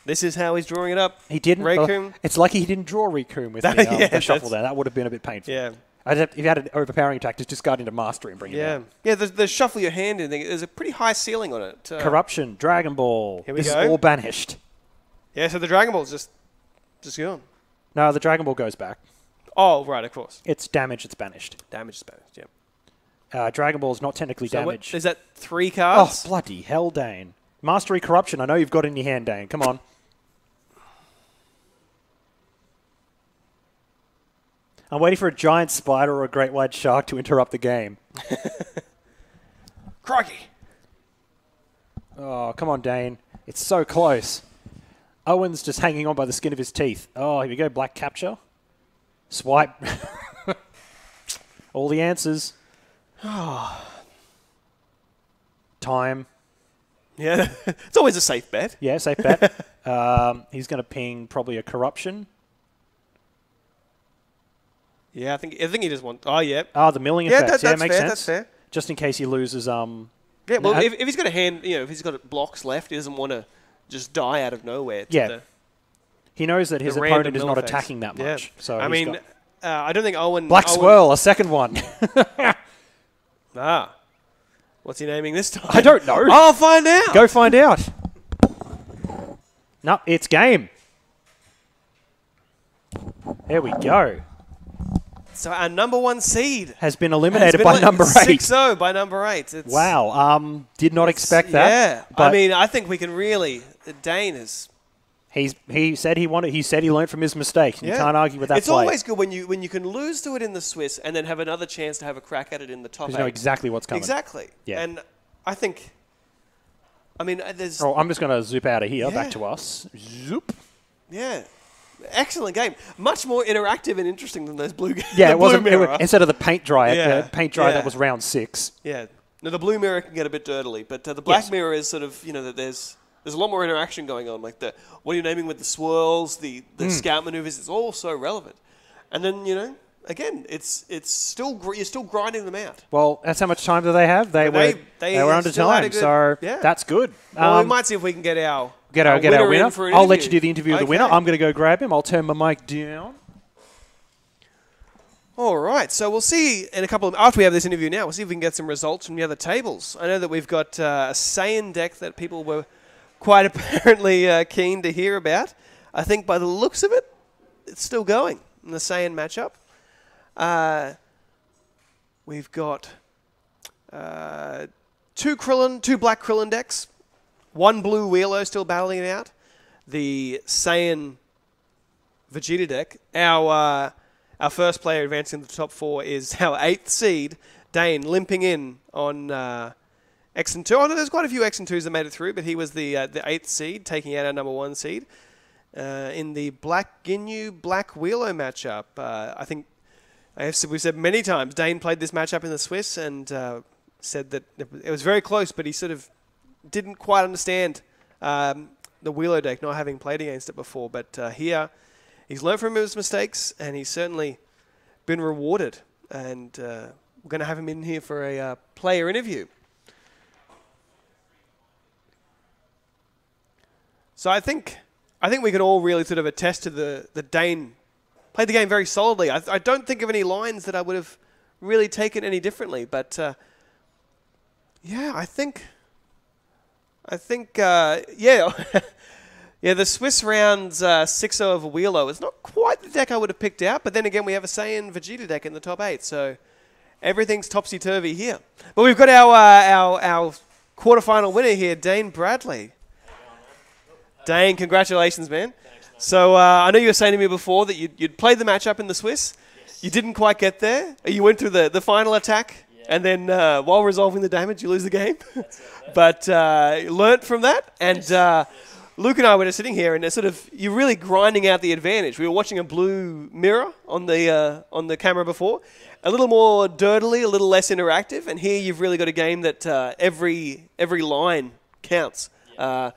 This is how he's drawing it up. He didn't. Recomb. It's lucky he didn't draw Recomb with the shuffle there. That would have been a bit painful. Yeah. If you had an overpowering attack, just discard into Mastery and bring it down. Yeah, the shuffle your hand in thing, there's a pretty high ceiling on it. Corruption, Dragon Ball. Here we go. This is all banished. Yeah, so the Dragon Ball's just gone. No, the Dragon Ball goes back. Oh, right, of course. It's damage, it's banished. Damage is banished, yeah. Dragon Ball is not technically damage. Is that 3 cards? Oh, bloody hell, Dane. Mastery Corruption, I know you've got it in your hand, Dane. Come on. I'm waiting for a giant spider or a great white shark to interrupt the game. Crikey. Oh, come on, Dane. It's so close. Owen's just hanging on by the skin of his teeth. Oh, here we go. Black Capture. Swipe. All the answers. Time. Yeah, it's always a safe bet. Yeah, safe bet. He's going to ping probably a Corruption. Yeah, I think he just wants... Oh, yeah. Oh, the milling effect. That's makes fair, sense. That's fair. Just in case he loses... Yeah, well, if he's got a hand... if he's got blocks left, he doesn't want to just die out of nowhere. He knows that his opponent is not attacking that much. Yeah. So I mean, I don't think Owen... Black Swirl, a second one. What's he naming this time? I don't know. I'll find out. Go find out. No, it's game. There we go. So our number 1 seed has been eliminated by number 8. 6-0 by number 8. Wow. Did not expect that. Yeah. I mean, I think we can really... Dane is... He said he wanted. He said he learned from his mistake. You can't argue with that. It's always good when you can lose to it in the Swiss and then have another chance to have a crack at it in the top 8. You know exactly what's coming. Exactly. Yeah. And I think, I mean, there's... Oh, I'm just going to zoop out of here, back to us. Zoop. Yeah. Excellent game. Much more interactive and interesting than those blue games. Yeah, it wasn't... instead of the paint dry, that was round 6. Yeah. Now, the blue mirror can get a bit dirtily, but the black mirror is sort of, that there's a lot more interaction going on. Like, what are you naming with the swirls, the scout maneuvers, it's all so relevant. And then, again, it's still you're still grinding them out. Well, that's how much time do they have? They were under time, so that's good. Well, we might see if we can get our winner. I'll let you do the interview of the winner. I'm going to go grab him. I'll turn my mic down. All right, so we'll see in a couple of... After we have this interview now, we'll see if we can get some results from the other tables. I know that we've got a Saiyan deck that people were quite apparently keen to hear about. I think by the looks of it, it's still going in the Saiyan matchup. We've got 2 black Krillin decks, 1 blue Wheelo still battling it out. The Saiyan Vegeta deck. Our first player advancing to the top 4 is our 8th seed, Dane, limping in on X and 2. Oh, no, there's quite a few X and 2s that made it through, but he was the 8th seed, taking out our number 1 seed. In the Black Ginyu, Black Wheelo matchup, I think we've said many times, Dane played this matchup in the Swiss and said that it was very close, but he sort of didn't quite understand the Wheelo deck, not having played against it before. But here, he's learned from his mistakes, and he's certainly been rewarded. And we're going to have him in here for a player interview. So I think we can all really sort of attest to the Dane played the game very solidly. I don't think of any lines that I would have really taken any differently. But yeah, I think yeah. Yeah, the Swiss rounds 6-0 of a Wheelo is not quite the deck I would have picked out, but then again, we have a Saiyan Vegeta deck in the top 8, so everything's topsy-turvy here. But we've got our quarterfinal winner here, Dane Bradley. Dane, congratulations, man. Thanks, so I know you were saying to me before that you'd played the matchup in the Swiss. Yes. You didn't quite get there. You went through the final attack, and then while resolving the damage, you lose the game. That's it, but you learnt from that, and... Luke and I were just sitting here, and you're really grinding out the advantage. We were watching a blue mirror on the camera before, a little more dirtily, a little less interactive, and here you've really got a game that every line counts. There's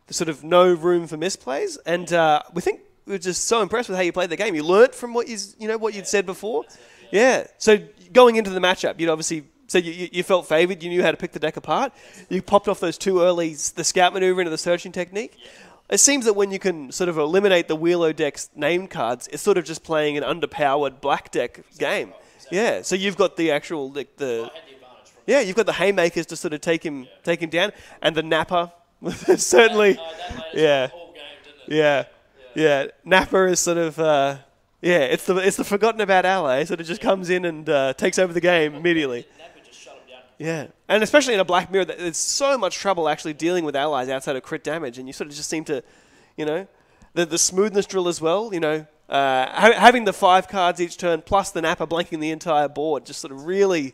sort of no room for misplays, and we were just so impressed with how you played the game. You learnt from what you'd said before. Yeah. So going into the matchup, you'd obviously. So you felt favoured, you knew how to pick the deck apart. You popped off those 2 early, the scout manoeuvre into the searching technique. It seems that when you can sort of eliminate the Wheelo deck's named cards, it's sort of just playing an underpowered black deck game. Yeah, so you've got the actual, you've got the haymakers to sort of take him down, and the Napper, certainly, yeah. Napper is sort of, it's the forgotten about ally, sort of just comes in and takes over the game immediately. Yeah, and especially in a black mirror, there's so much trouble actually dealing with allies outside of crit damage, and you sort of just seem to, the smoothness drill as well, having the 5 cards each turn plus the Napper blanking the entire board just sort of really,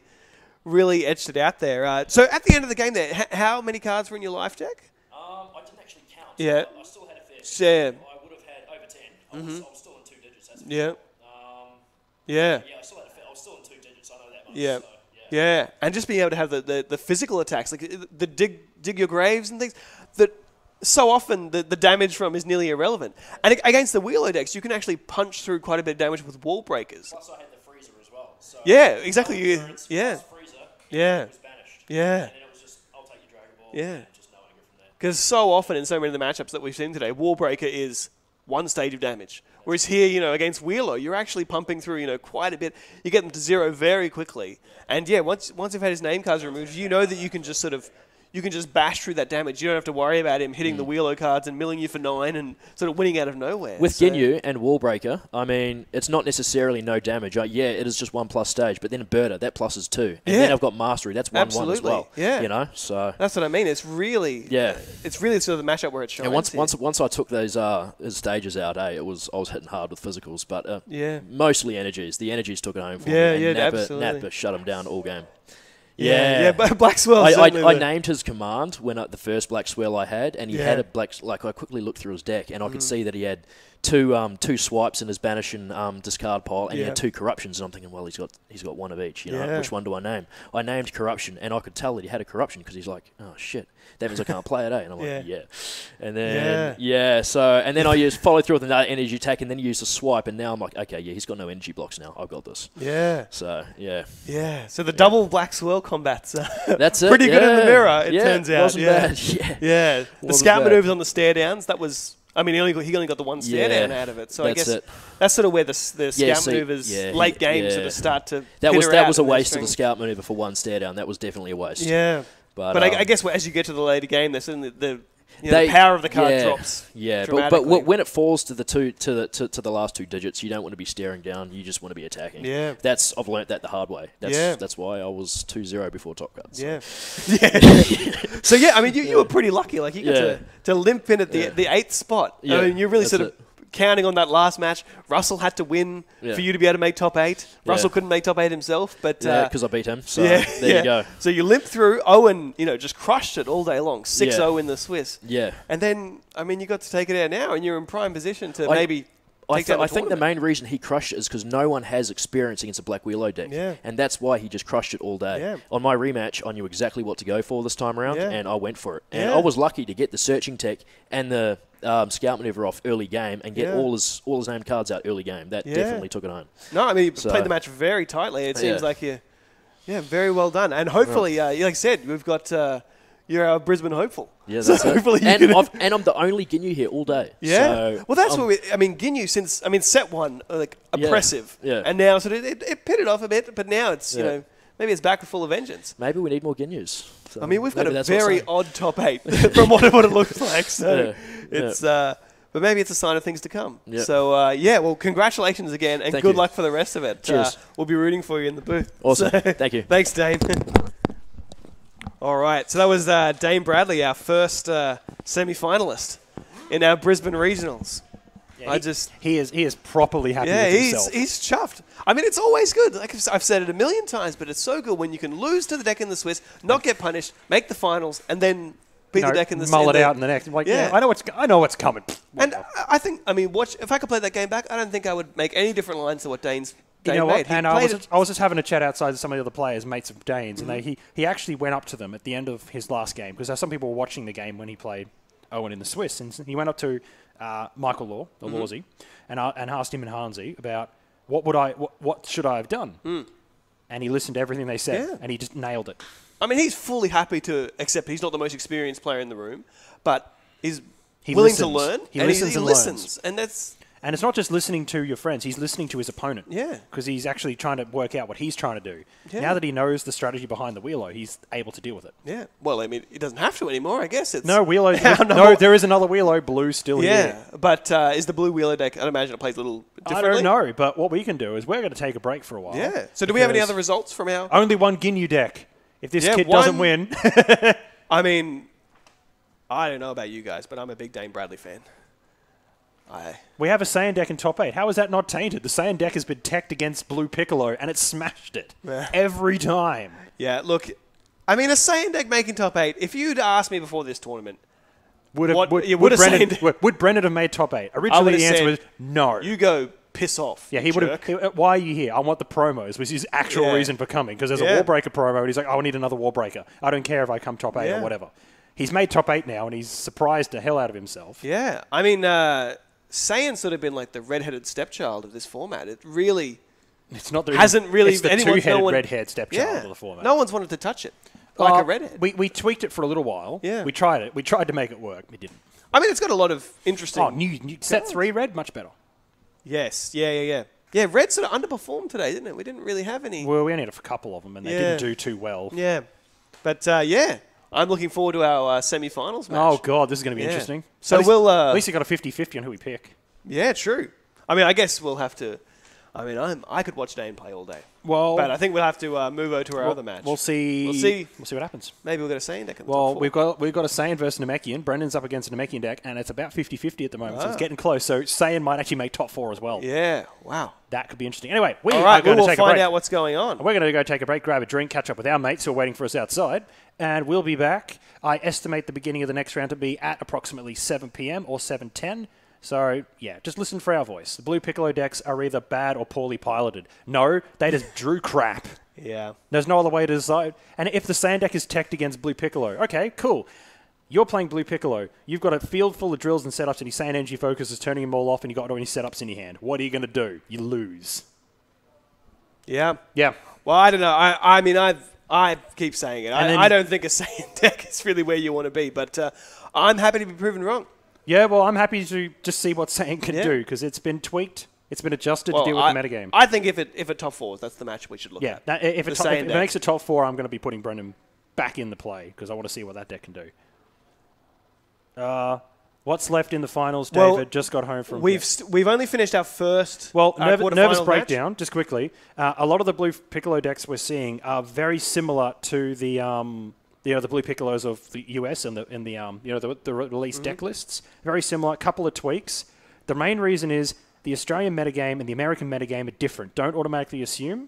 really edged it out there. So at the end of the game there, how many cards were in your life deck? I didn't actually count. Yeah. I still had a fair bit. I would have had over 10. I was still in 2 digits, that's for sure. Yeah, I was still in 2 digits, I know that much. Yeah. So. Yeah, and just being able to have the physical attacks, like the dig your graves and things, that so often the damage from is nearly irrelevant. And against the Wheelo decks, you can actually punch through quite a bit of damage with wall breakers. Plus I had the freezer as well. So yeah, exactly. Freezer, Yeah. It was banished. Yeah. And then it was just, I'll take your Dragon Ball. Yeah. And just knowing it from there. Because so often in so many of the matchups that we've seen today, wall breaker is 1 stage of damage. Whereas here, against Wheelo, you're actually pumping through, quite a bit. You get them to 0 very quickly. And yeah, once you've had his name cards removed, you know that you can just sort of, you can just bash through that damage. You don't have to worry about him hitting the Wheelo cards and milling you for 9 and sort of winning out of nowhere. With Ginyu and Wallbreaker, I mean, it's not necessarily no damage. Yeah, it is just 1+ stage, but then a Birder, that plus is 2. And then I've got Mastery, that's 1/1 as well. Yeah. You know, so... That's what I mean. It's really... Yeah. It's really sort of the matchup where it shines. And once I took those stages out, I was hitting hard with physicals, but mostly energies. The energies took it home for me. And Napper shut him down all game. Yeah, Black Swirl. I named his command when the first Black Swirl I had, and he had a black. Like I quickly looked through his deck, and I could see that he had two swipes in his banish and discard pile, and he had 2 corruptions. And I'm thinking, well, he's got one of each. You know, which one do I name? I named corruption, and I could tell that he had a corruption because he's like, oh shit, that means I can't play it, eh? And I'm like, and then so and then I used follow through with another energy attack, and then use a swipe, and now I'm like, okay, he's got no energy blocks now. I've got this. Yeah. So So the double Black Swirl combats. That's it. Pretty good in the mirror. It turns out. Wasn't bad. The scout maneuvers on the stare downs. That was. I mean, he only got the one stare down out of it. So I guess that's sort of where the scout maneuvers late game sort of start to. That was a waste of the scout maneuver for one stare down. That was definitely a waste. Yeah. But I guess as you get to the later game, there's the power of the card drops. Yeah, but when it falls to the last 2 digits, you don't want to be staring down. You just want to be attacking. Yeah, I've learnt that the hard way. That's why I was 2-0 before top cards. Yeah, So I mean, you were pretty lucky. Like you got to limp in at the 8th spot. Yeah, I mean, you're really sort of counting on that last match. Russell had to win for you to be able to make top 8. Russell couldn't make top 8 himself, but because I beat him. So there you go. So you limped through. Owen, just crushed it all day long. 6-0 in the Swiss. Yeah. And then, I mean, you got to take it out now, and you're in prime position to maybe. I think the main reason he crushed it is because no one has experience against a Black Wheelo deck. Yeah. And that's why he just crushed it all day. Yeah. On my rematch, I knew exactly what to go for this time around, and I went for it. And I was lucky to get the searching tech and the scout maneuver off early game and get all his named cards out early game. That definitely took it home. No, I mean, you played the match very tightly. It seems like very well done. And hopefully, like I said, we've got... you're our Brisbane hopeful. Yeah, that's it. And I'm the only Ginyu here all day. Yeah. So well, that's what Ginyu since set 1 oppressive. Yeah. And now it pitted off a bit, but now it's maybe it's back with full of vengeance. Maybe we need more Ginyus. So I mean, we've got a very odd top 8 from what it looks like. So it's but maybe it's a sign of things to come. Yep. So well, congratulations again, and good luck for the rest of it. Cheers. We'll be rooting for you in the booth. Awesome. Thank you. Thanks, Dane. All right, so that was Dane Bradley, our first semi-finalist in our Brisbane regionals. Yeah, he is properly happy with himself. He's chuffed. I mean, it's always good. Like I've said it a million times, but it's so good when you can lose to the deck in the Swiss, not get punished, make the finals, and then beat the deck in the mull it out in the next. Like, I know what's coming. And I think, if I could play that game back, I don't think I would make any different lines to what Dane's. You know what? And I was just having a chat outside with some of the other players, mates of Dane's, and he actually went up to them at the end of his last game because some people were watching the game when he played Owen in the Swiss, and he went up to Michael Law, the Lawsy, and asked him and Hansi about what should I have done, and he listened to everything they said, and he just nailed it. I mean, he's fully happy to accept he's not the most experienced player in the room, but he's willing to learn. He listens, and that's. And it's not just listening to your friends, he's listening to his opponent. Yeah. Because he's actually trying to work out what he's trying to do. Yeah. Now that he knows the strategy behind the Wheelo, he's able to deal with it. Yeah. Well, I mean, he doesn't have to anymore, I guess. No, Wheelo. No, there is another Wheelo, blue still here. Yeah, but is the blue Wheelo deck, I'd imagine it plays a little differently. I don't know, but what we can do is we're going to take a break for a while. Yeah. So do we have any other results from our... Only one Ginyu deck. If this kid doesn't win... I mean, I don't know about you guys, but I'm a big Dane Bradley fan. We have a Saiyan deck in top 8. How is that not tainted? The Saiyan deck has been teched against Blue Piccolo, and it smashed it every time. Yeah, look, I mean, a Saiyan deck making top 8, if you'd asked me before this tournament, would Brendan have made top 8? Originally, the answer was no. You go piss off. Yeah, he would have. Why are you here? I want the promos, was his actual reason for coming, because there's a Wallbreaker promo, and he's like, I need another Wallbreaker. I don't care if I come top 8 or whatever. He's made top 8 now, and he's surprised the hell out of himself. Yeah, I mean... Saiyan's sort of been like the red-headed stepchild of this format. It really hasn't really... It's the two-headed red-haired stepchild of the format. No one's wanted to touch it like a redhead. We tweaked it for a little while. Yeah. We tried it. We tried to make it work. We didn't. I mean, it's got a lot of interesting... Oh, new set 3 red, much better. Yes. Yeah. Yeah, red sort of underperformed today, didn't it? We didn't really have any... Well, we only had a couple of them, and they didn't do too well. Yeah. But, I'm looking forward to our semi-finals match. Oh, God, this is going to be interesting. So we'll... at least you got a 50-50 on who we pick. Yeah, true. I mean, I guess we'll have to... I mean, I could watch Dane play all day. Well, but I think we'll have to move over to our other match. We'll see. We'll see what happens. Maybe we'll get a Saiyan deck in the top four. we've got a Saiyan versus Namekian. Brendan's up against a Namekian deck, and it's about 50-50 at the moment, so it's getting close. So Saiyan might actually make top 4 as well. Yeah, wow. That could be interesting. Anyway, we all are right, going to take a break. We'll find out what's going on. We're going to go take a break, grab a drink, catch up with our mates who are waiting for us outside, and we'll be back. I estimate the beginning of the next round to be at approximately 7 p.m. or 7:10. So, yeah, just listen for our voice. The Blue Piccolo decks are either bad or poorly piloted. No, they just drew crap. Yeah. There's no other way to decide. And if the Saiyan deck is teched against Blue Piccolo, okay, cool. You're playing Blue Piccolo. You've got a field full of drills and setups, and your Saiyan Energy Focus is turning them all off, and you've got no any setups in your hand. What are you going to do? You lose. Yeah. Yeah. Well, I don't know. I mean, I keep saying it. I don't think a Saiyan deck is really where you want to be, but I'm happy to be proven wrong. Yeah, well, I'm happy to just see what Saiyan can do, because it's been tweaked. It's been adjusted to deal with the metagame. I think if it top 4s, that's the match we should look at. Yeah, if it makes a top 4, I'm going to be putting Brendan back in the play, because I want to see what that deck can do. What's left in the finals, David? Well, just got home from... We've only finished our first nervous breakdown, just quickly. A lot of the Blue Piccolo decks we're seeing are very similar to the Blue Piccolos of the US and the release deck lists. Very similar, couple of tweaks. The main reason is the Australian metagame and the American metagame are different. Don't automatically assume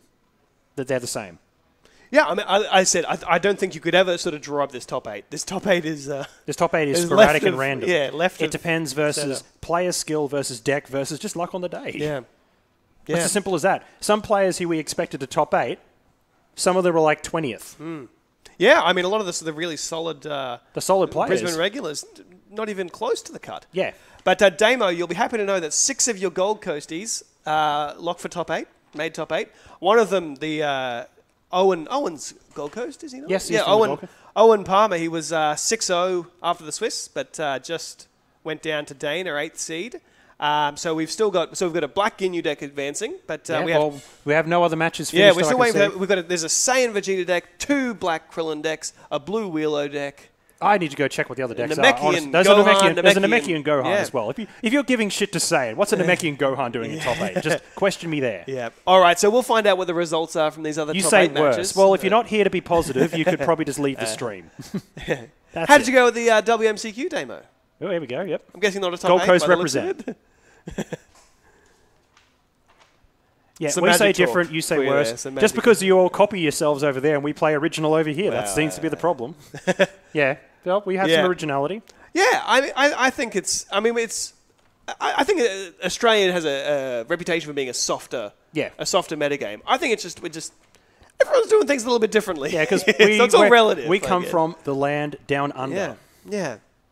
that they're the same. Yeah, I mean, I said I don't think you could ever sort of draw up this top 8. This top 8 is sporadic and random. Yeah, It depends versus player skill versus deck versus just luck on the day. Yeah. It's as simple as that. Some players who we expected to top 8, some of them were like 20th. Mm. Yeah, I mean, a lot of the really solid... the solid players. Brisbane regulars, not even close to the cut. Yeah. But Damo, you'll be happy to know that 6 of your Gold Coasties locked for top 8, made top 8. One of them, the Owen's Gold Coast, is he not? Yes, yeah. Owen Palmer, he was 6-0 after the Swiss, but just went down to Dane, our 8th seed. So we've got a black Ginyu deck advancing, but we have no other matches finished. Yeah, we're still waiting. There's a Saiyan Vegeta deck, 2 black Krillin decks, a blue Wheelo deck. I need to go check what the other decks are. There's a Namekian Gohan as well. If you're giving shit to Saiyan, what's a Namekian Gohan doing in top 8? Just question me there. Yeah. All right, so we'll find out what the results are from these other top 8 matches. You say worse. Well, if you're not here to be positive, you could probably just leave the stream. How did you go with the WMCQ demo? Oh, here we go, yep. I'm guessing not a top 8. Gold Coast represent. Yeah, we say different, you say worse. Just because you all copy yourselves over there and we play original over here, that seems to be the problem. Yeah, well, we have some originality. Yeah, I think it's... I mean, it's... I think Australia has a reputation for being a softer metagame. I think it's just... Everyone's doing things a little bit differently. Yeah, because so it's all relative. We come from the land down under.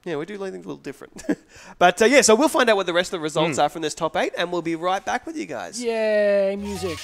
Yeah, we do things a little different. But, so we'll find out what the rest of the results are from this top 8, and we'll be right back with you guys. Yay, music.